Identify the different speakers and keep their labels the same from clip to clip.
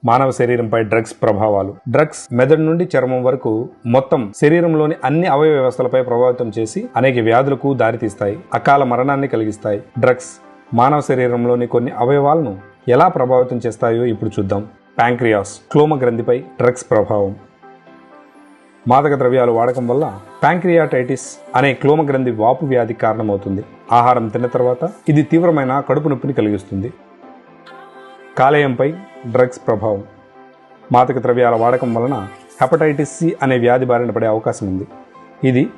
Speaker 1: మానవ శరీరంపై డ్రగ్స్ ప్రభావాలు. డ్రగ్స్ మెదడు నుండి చర్మం వరకు మొత్తం శరీరంలోని అన్ని అవయవ వ్యవస్థలపై ప్రభావితం చేసి అనేక వ్యాధులకు దారితీస్తాయి, అకాల మరణాన్ని కలిగిస్తాయి. డ్రగ్స్ మానవ శరీరంలోని కొన్ని అవయవాలను ఎలా ప్రభావితం చేస్తాయో ఇప్పుడు చూద్దాం. ప్యాంక్రియాస్, క్లోమ గ్రంథిపై డ్రగ్స్ ప్రభావం. మాదక ద్రవ్యాలు వాడకం వల్ల ప్యాంక్రియాటైటిస్ అనే క్లోమ గ్రంథి వాపు వ్యాధి కారణమవుతుంది. ఆహారం తిన్న తర్వాత ఇది తీవ్రమైన కడుపు నొప్పిని కలిగిస్తుంది. కాలేయంపై డ్రగ్స్ ప్రభావం. మాదక ద్రవ్యాల వాడకం వలన హెపటైటిస్ సి అనే వ్యాధి బారిన పడే అవకాశం ఉంది. ఇది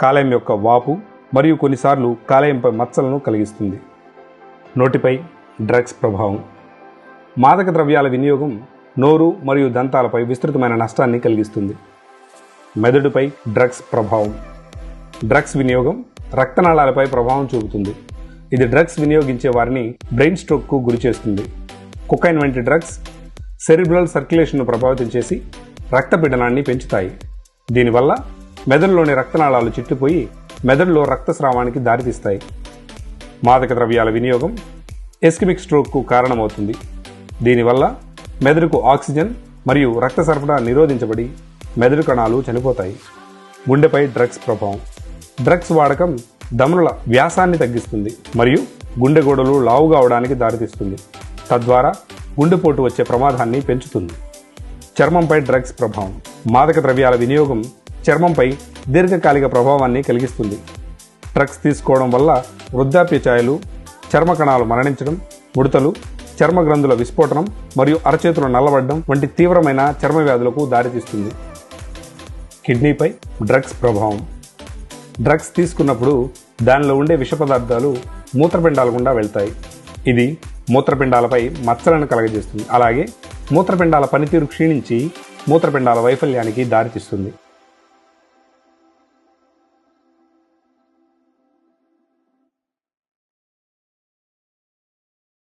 Speaker 1: కాలేయం యొక్క వాపు మరియు కొన్నిసార్లు కాలేయంపై మచ్చలను కలిగిస్తుంది. నోటిపై డ్రగ్స్ ప్రభావం. మాదక ద్రవ్యాల వినియోగం నోరు మరియు దంతాలపై విస్తృతమైన నష్టాన్ని కలిగిస్తుంది. మెదడుపై డ్రగ్స్ ప్రభావం. డ్రగ్స్ వినియోగం రక్తనాళాలపై ప్రభావం చూపుతుంది. ఇది డ్రగ్స్ వినియోగించే వారిని బ్రెయిన్ స్ట్రోక్కు గురి చేస్తుంది. కొకైన్ వంటి డ్రగ్స్ సెరిబ్రల్ సర్క్యులేషన్ను ప్రభావితం చేసి రక్తపీడనాన్ని పెంచుతాయి. దీనివల్ల మెదడులోని రక్తనాళాలు చిట్లిపోయి మెదడులో రక్తస్రావానికి దారితీస్తాయి. మాదక ద్రవ్యాల వినియోగం ఇస్కెమిక్ స్ట్రోక్కు కారణమవుతుంది. దీనివల్ల మెదడుకు ఆక్సిజన్ మరియు రక్త సరఫరా నిరోధించబడి మెదడు కణాలు చనిపోతాయి. గుండెపై డ్రగ్స్ ప్రభావం. డ్రగ్స్ వాడకం ధమనుల వ్యాసాన్ని తగ్గిస్తుంది మరియు గుండె గోడలు లావుగా అవడానికి దారితీస్తుంది. తద్వారా గుండెపోటు వచ్చే ప్రమాదాన్ని పెంచుతుంది. చర్మంపై డ్రగ్స్ ప్రభావం. మాదక ద్రవ్యాల వినియోగం చర్మంపై దీర్ఘకాలిక ప్రభావాన్ని కలిగిస్తుంది. డ్రగ్స్ తీసుకోవడం వల్ల వృద్ధాప్య ఛాయలు, చర్మ కణాలు మరణించడం, ముడతలు, చర్మ గ్రంథుల విస్ఫోటనం మరియు అరచేతులు నల్లబడడం వంటి తీవ్రమైన చర్మ వ్యాధులకు దారితీస్తుంది. కిడ్నీపై డ్రగ్స్ ప్రభావం. డ్రగ్స్ తీసుకున్నప్పుడు దానిలో ఉండే విష పదార్థాలు మూత్రపిండాల గుండా వెళ్తాయి. ఇది మూత్రపిండాలపై మచ్చలను కలగజేస్తుంది. అలాగే మూత్రపిండాల పనితీరు క్షీణించి మూత్రపిండాల వైఫల్యానికి దారితీస్తుంది.